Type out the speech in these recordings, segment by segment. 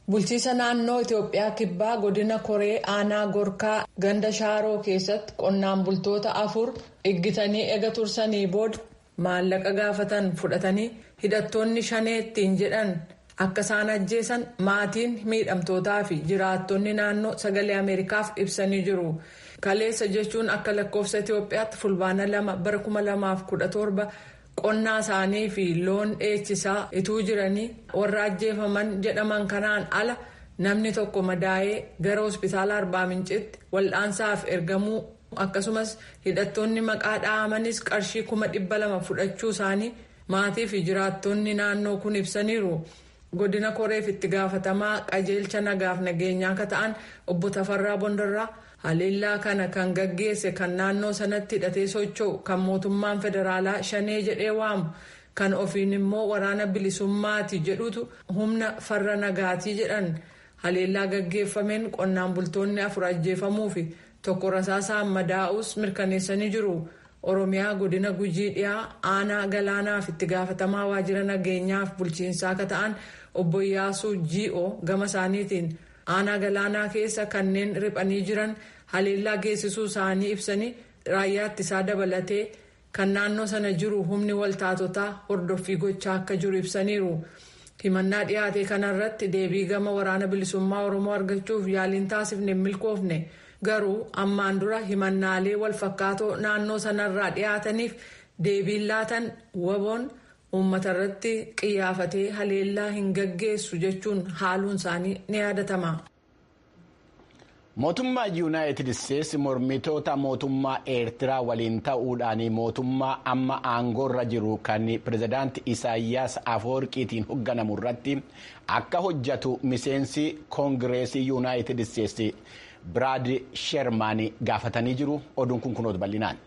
Bulchiisa naannoo Itoophiyaa kibbaa godina Koree aanaa Gorkaa ganda Shaaroo keessatti qonnaan bultoota 4 eeggatanii ega tursanii booda maallaqa gaafatan fudhatanii hidhattoonni shanee ittiin jedhan akka isaan ajjeesan maatiin miidhamtootaa fi jiraattonni naannoo sagalee Ameerikaaf ibsanii jiru. Kaleessa jechuun akka lakkoofsa Itoophiyaatti fulbaana 2 bara 2017 qonnaa isaanii fi loon dheechisaa ituu jiranii warra ajjeefaman jedhaman kanaan ala namni tokko madaa'ee gara hospitaala Arbaa Mincitti wal'aansaaf ergamuu akkasumas hidhattoonni maqaa dha'amanis qarshii 200,000 fudhachuu isaanii maatii fi jiraattonni naannoo kun ibsaniiru. Godina Koreef itti gaafatamaa qajeelcha nagaaf nageenyaa akka ta'an obbo Tafarraa Bondarraa haleellaa kana kan gaggeesse kan naannoo sanatti hidhatee socho'u kan mootummaan federaalaa shanee jedhee waamu kan ofiin immoo waraana bilisummaati jedhutu humna farra nagaatii jedhan. Haleellaa gaggeeffameen qonnaan bultoonni 4 ajjeefamuu fi tokko rasaasaan madaa'us mirkaneessanii jiru. Oromiyaa godina Gujii dhiyaa aanaa Galaanaaf itti gaafatamaa waajjira nageenyaaf bulchiinsaa akka ta'an obbo Iyyaasuu G.O gama isaaniitiin aanaa Galaanaa keessa kanneen riphanii jiran haleellaa geessisuu isaanii ibsanii raayyaa ittisaa dabalatee kan naannoo sana jiru humni waltaatotaa hordoffii gochaa akka jiru ibsaniiru. Himannaa dhiyaate kanarratti deebii gama waraana bilisummaa Oromoo argachuuf yaaliin taasifne milkoofne garuu ammaan dura himannaalee wal fakkaatoo naannoo sanarraa dhiyaataniif deebiin laatan waboon uummata irratti qiyyaafatee haleellaa hin gaggeessu jechuun haaluun isaanii ni yaadatama. Mootummaa Yuunaayitid Isteetsi mormitoota mootummaa Eertiraa waliin ta'uudhaan mootummaa amma aangoorra jiru kan pirezidaanti Isaayyaas Afeworqiitiin hoogganamu irratti akka hojjetu miseensi koongireesii Yuunaayitid Isteetsi Biraad Sherman gaafatanii jiru. Oduun kun kunoota bal'inaan.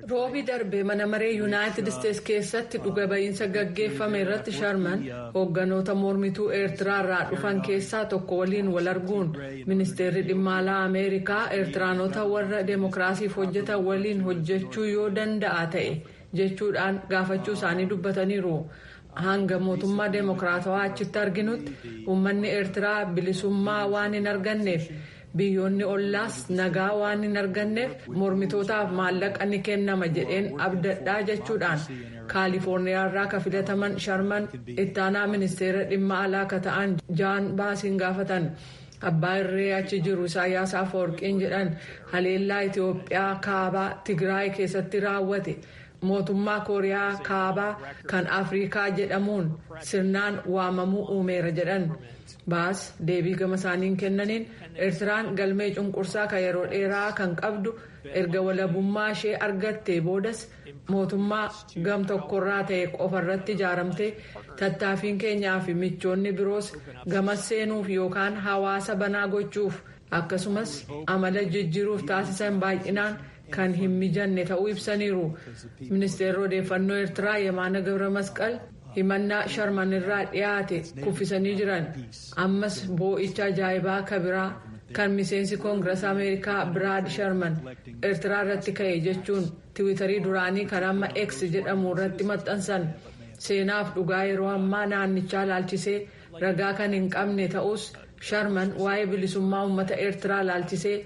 Roobii darbe mana maree Yuunaayitid Isteetsi keessatti dhuga ba'iinsa gaggeeffame irratti Sharman hoogganoota mormituu Eertiraa irraa dhufan keessaa tokko waliin wal arguun ministeerri dhimma alaa Ameerikaa Eertiraanota warra deemokiraasiif hojjetan waliin hojjechuu yoo danda'a ta'e jechuudhaan gaafachuu isaanii dubbataniiru. Hanga mootummaa deemokiraatawaa achitti arginutti uummanni Eertiraa bilisummaa waan hin arganneef biyyoonni ollaas nagaa waan hin arganneef mormitootaaf maallaqa ni kennama jedheen abdadhaa jechuudhaan kaalifoorniyaa irraa ka filataman Sharman ittaanaa ministeera dhimma alaa ka ta'an Jaan Baasiin gaafatan. Abbaa irree achi jiru Isaayyaas Afeworqiin jedhan haleellaa Itoophiyaa kaabaa Tigraay keessatti raawwate mootummaa Kooriyaa kaabaa kan Afrikaa jedhamuun sirnaan waamamuu uumeera jedhan. Baas deebii gama isaaniin kennaniin Eertiraan galmee cunqursaa kan yeroo dheeraa kan qabdu erga walabummaa ishee argattee boodas mootummaa gam tokkorraa ta'e qofarratti ijaaramtee tattaaffiin keenyaa fi michoonni biroos gamas seenuuf yookaan hawaasa banaa gochuuf akkasumas amala jijjiiruuf taasisan baay'inaan kan hin mijanne ta'uu ibsaniiru. Ministeerri odeeffannoo Eertiraa Yemaana Gabra Masqal himannaa Sharman irraa dhiyaate kuffisanii jiran. Ammas boo'icha ajaa'ibaa kabiraa kan miseensi koongirees Ameerikaa Biraad Sherman Eertiraa irratti ka'e jechuun tiwiitarii duraanii kan amma X jedhamu irratti maxxansan. Seenaaf dhugaa yeroo ammaa naannichaa laalchisee ragaa kan hin qabne ta'us Sherman waa'ee bilisummaa uummata Eertiraa laalchisee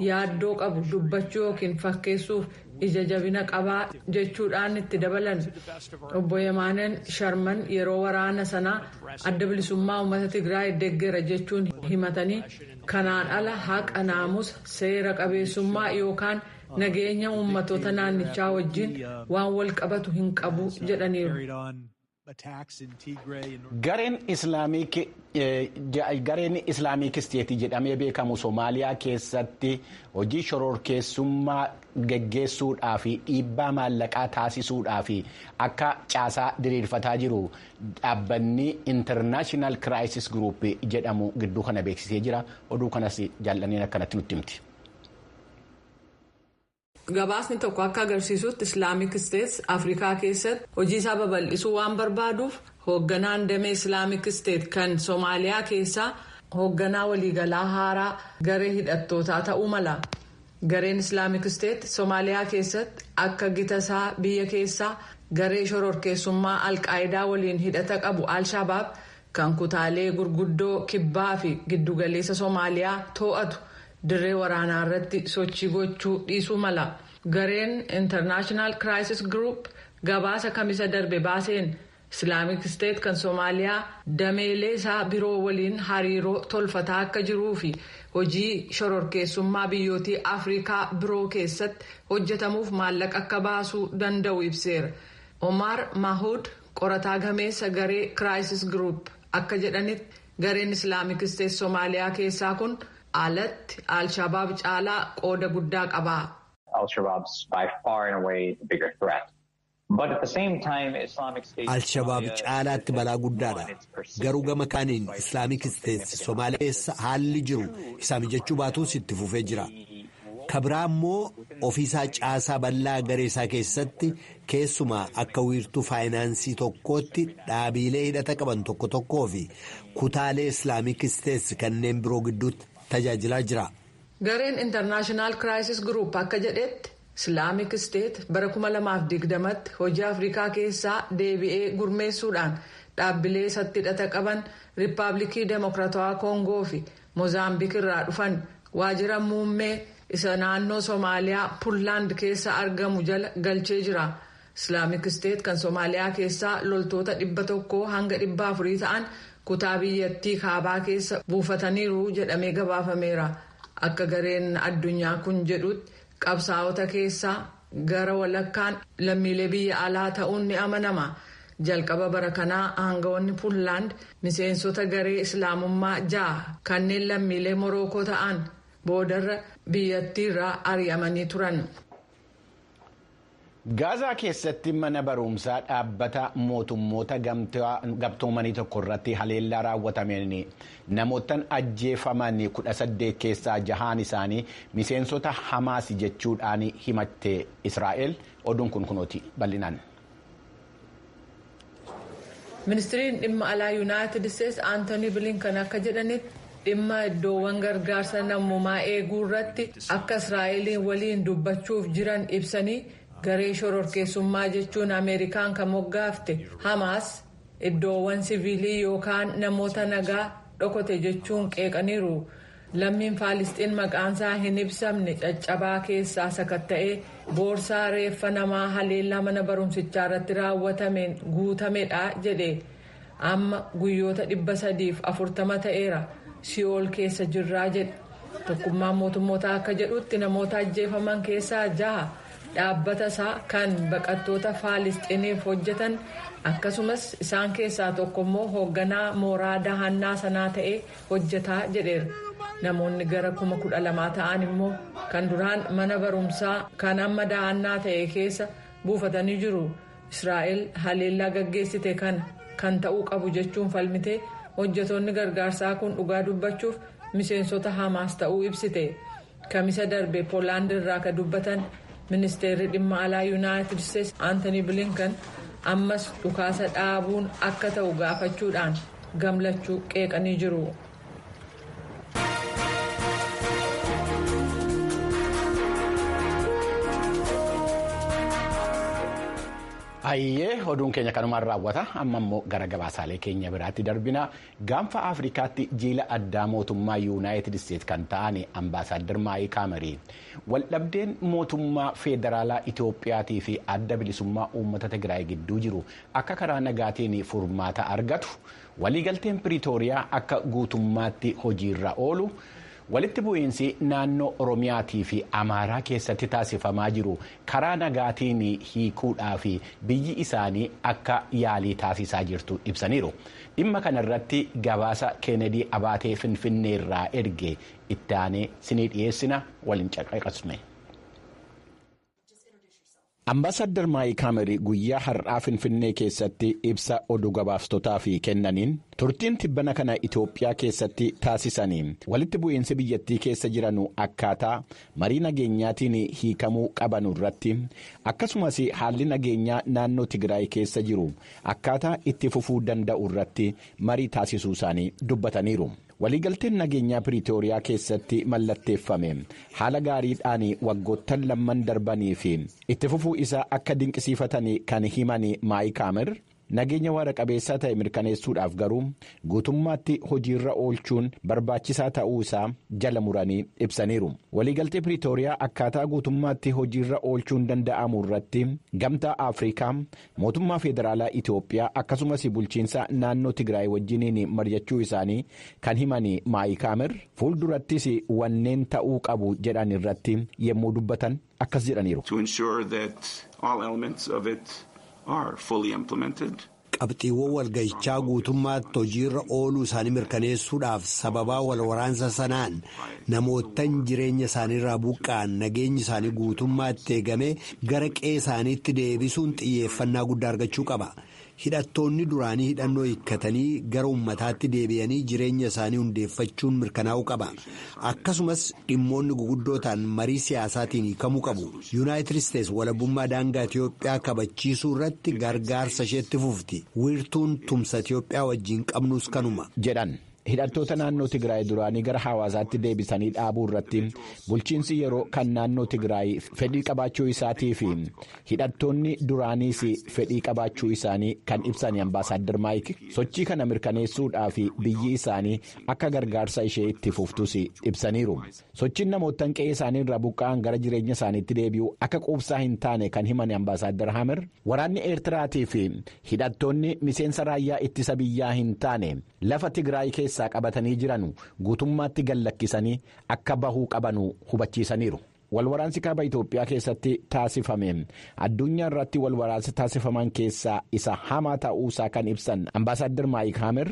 yaaddoo qabu dubbachuu yookiin fakkeessuuf ija jabina qabaa jechuudhaan itti dabalan. Obbo Yemaaneen Sharman yeroo waraana sanaa adda bilisummaa uummata Tigraay deeggera jechuun himatanii kanaan ala haqa naamusa seera qabeessummaa yookaan nageenya uummattoota naannichaa wajjin waan wal qabatu hin qabu jedhaniiru. Gareen Islaamiik Isteetii jedhamee beekamu Somaaliyaa keessatti hojii shororkeessummaa geggeessuudhaa fi dhiibbaa maallaqaa taasisuudhaa fi akka caasaa diriirfataa jiru dhaabbanni International Crisis Group jedhamu gidduu kana beeksisee jira. Oduu kanas jaallanneen akkanatti nutti himti. Gabaasni tokko akka agarsiisutti Islaamic State Afrikaa keessatti hojii isaa babal'isuu waan barbaaduuf hoogganaan damee Islaamic State kan Somaaliyaa keessaa hoogganaa waliigalaa haaraa garee hidhattootaa ta'uu mala. Gareen Islaamic State Somaaliyaa keessatti akka gitasaa biyya keessaa garee shororkeessummaa Alqaayidaa waliin hidhata qabu Al-Shabaab kan kutaalee gurguddoo kibbaa fi giddugaleessa Soomaaliyaa to'atu dirree waraanaa irratti sochii gochuu dhiisuu mala. Gareen International Crisis Group gabaasa kamisa darbe baaseen Islaamic State kan Soomaaliyaa dameelee isaa biroo waliin hariiroo tolfataa akka jiruu fi hojii shororkeessummaa biyyootii Afrikaa biroo keessatti hojjetamuuf maallaqa akka baasuu danda'u ibseera. Omar Mahood qorataa gameessa garee Crisis Group akka jedhanitti gareen Islaamic State Soomaaliyaa keessaa kun alatti Al-Shabaab caalaa qooda guddaa qaba. Al-Shabaab's by far and away the bigger threat. But at the same time, Islamic State Al-Shabaab caalaatti balaa guddaadha. Garuu gama kaaniin Islamic State Soomaaliyaa keessa haalli jiru isaa mijachuu baatus itti fufee jira. Kabraa immoo ofiisaa caasaa bal'aa garee isaa keessatti keessumaa akka wiirtuu faayinaansii tokkootti dhaabilee hidhata qaban tokko tokkoo fi kutaalee Islamic State kanneen biroo gidduutti tajaajilaa jira. Gareen International Crisis Group akka jedhetti Islaamic State bara 2020tti hojii Afrikaa keessaa deebi'ee gurmeessuudhaan dhaabbilee isatti hidhata qaban Riippaabilikii Demokiraatawaa Koongoo fi Moozaambiik irraa dhufan waajjira muummee isa naannoo Soomaaliyaa Puntland keessa argamu jala galchee jira. Islaamic State kan Soomaaliyaa keessaa loltoota 100 hanga 400 ta'an kutaa biyyattii kaabaa keessa buufataniiru jedhamee gabaafameera. Akka gareen addunyaa kun jedhutti qabsaa'ota keessaa gara walakkaan lammiilee biyya alaa ta'uun ni amanama. Jalqaba bara kanaa aangawoonni Puntland miseensota garee Islaamummaa 6 kanneen lammiilee Morookoo ta'an boodarra biyyattiirraa ari'amanii turan. Gaazaa keessatti mana barumsaa dhaabbata mootummoota gamtoomanii tokko irratti haleellaa raawwatameen namoottan ajjeefaman 18 keessaa 6 isaanii miseensota Hamaas jechuudhaan himatte Israa'el. Oduun kun kunooti bal'inaan. Ministiriin dhimma alaa Yuunaayitid Isteetsi Aantoonii Bilinkan akka jedhanitti dhimma iddoowwan gargaarsa namummaa eeguu irratti akka Israa'eliin waliin dubbachuuf jiran ibsanii garee shororkeessummaa jechuun Ameerikaan kan moggaafte Hamaas iddoowwan siviilii yookaan namoota nagaa dhokote jechuun qeeqaniiru. Lammiin Faalisxiin maqaansaa hin ibsamne caccabaa keessaa sakatta'ee boorsaa reeffa namaa haleellaa mana barumsichaa irratti raawwatameen guutamedha jedhe. Amma guyyoota 340 ta'eera Si'ool keessa jirraa jedhe. Tokkummaan mootummoota akka jedhutti namoota ajjeefaman keessaa 6 dhaabbata isaa kan baqattoota Faalisxiiniif hojjetan akkasumas isaan keessaa tokko immoo hoogganaa mooraa dahannaa sanaa ta'ee hojjetaa jedheera. Namoonni gara 12,000 ta'an immoo kan duraan mana barumsaa kan amma dahannaa ta'e keessa buufatanii jiru. Israa'el haleellaa gaggeessite kan ta'uu qabu jechuun falmite hojjetoonni gargaarsaa kun dhugaa dubbachuuf miseensota Hamaas ta'uu ibsite. Kamisa darbe Poolaand irraa kan dubbatan ministeerri dhimma alaa Yuunaayitid Isteetsi Aantoonii Bilinkan ammas dhukaasa dhaabuun akka ta'u gaafachuudhaan gamlachuu qeeqanii jiru. Ayyee oduun keenya kanumaan raawwata. Amma immoo gara gabaasaalee keenya biraatti darbina. Gaanfa Afrikaatti jiila addaa mootummaa Yuunaayitid Isteetsi kan ta'an Ambaasaadder Maayik Haamar waldhabdeen mootummaa federaalaa Itoophiyaatii fi adda bilisummaa uummata Tigraay gidduu jiru akka karaa nagaatiin furmaata argatu waliigalteen Piriitooriyaa akka guutummaatti hojiirra oolu. Walitti bu'iinsi naannoo Oromiyaatii fi Amaaraa keessatti taasifamaa jiru karaa nagaatiin hiikuudhaa fi biyyi isaanii akka yaalii taasisaa jirtu ibsaniiru. Dhimma kanarratti gabaasa Keenedii Abaatee Finfinneerraa erge itti aanee sinii dhiyeessina waliin caqaqasne. Ambaasaadder Maayik Haamar guyyaa har'aa Finfinnee keessatti ibsa oduu gabaastootaaf kennaniin turtiin tibbana kana Itoophiyaa keessatti taasisanii walitti bu'iinsi biyyattii keessa jiranu akkaataa marii nageenyaatiin hiikamuu qabanu irratti akkasumas haalli nageenyaa naannoo Tigraay keessa jiru akkaataa itti fufuu danda'u irratti marii taasisuu isaanii dubbataniiru. Waliigalteen nageenyaa Piriitooriyaa keessatti mallatteeffame haala gaariidhaan waggoottan lamman darbanii fi itti fufuu isaa akka dinqisiifatan kan himan Maayik Haamar nageenya waara qabeessaa ta'e mirkaneessuudhaaf garuu guutummaatti hojiirra oolchuun barbaachisaa ta'uu isaa jala muranii ibsaniiru. Waliigaltee Piriitooriyaa akkaataa guutummaatti hojiirra oolchuun danda'amu irratti gamtaa Afrikaa, mootummaa federaalaa Itoophiyaa akkasumas bulchiinsa naannoo Tigraay wajjiniin mari'achuu isaanii kan himanii Maayik Haamer fuuldurattis wanneen ta'uu qabu jedhan irratti yemmuu dubbatan akkas jedhaniiru. Qabxiiwwan walgahichaa guutummaatti hojiirra ooluu isaanii mirkaneessuudhaaf sababaa wal waraansa sanaan namootan jireenya isaaniirraa buqqa'an nageenyi isaanii guutummaatti eegamee gara qe'ee isaaniitti deebisuun xiyyeeffannaa guddaa argachuu qaba. Hidhattoonni duraanii hidhannoo hiikkatanii gara ummataatti deebi'anii jireenya isaanii hundeeffachuun mirkanaa'uu qaba. Akkasumas dhimmoonni guguddootaan marii siyaasaatiin hiikamuu qabu. Yuunaayitid Isteets walabummaa daangaa Itiyoophiyaa kabachiisuu irratti gargaarsa isheetti fufti. Wiirtuun tumsa Itiyoophiyaa wajjin qabnus kanuma jedhan. Hidhattoota naannoo Tigraay duraanii gara hawaasaatti deebisanii dhaabuu irratti bulchiinsi yeroo kan naannoo Tigraay fedhii qabaachuu isaatii fi hidhattoonni duraaniis fedhii qabaachuu isaanii kan ibsan Ambaasaadder Maayik sochii kana mirkaneessuudhaaf biyyi isaanii akka gargaarsa ishee itti fuftus ibsaniiru. Sochiin namootan qe'ee isaanii irraa buqqa'an gara jireenya isaaniitti deebi'uu akka quubsaa hin taane kan himan Ambaasaadder Haamer waraanni Eertiraatii fi hidhattoonni miseensa raayyaa ittisa biyyaa hin taane lafa Tigraay keessaa qabatanii jiran guutummaatti gallakkisanii akka bahuu qabanu hubachiisaniiru. Walwaraansi kaaba Itoophiyaa keessatti taasifame addunyaa irratti walwaraansi taasifaman keessaa isa hamaa ta'uusaa kan ibsan Ambaasaadder Maayik Haamer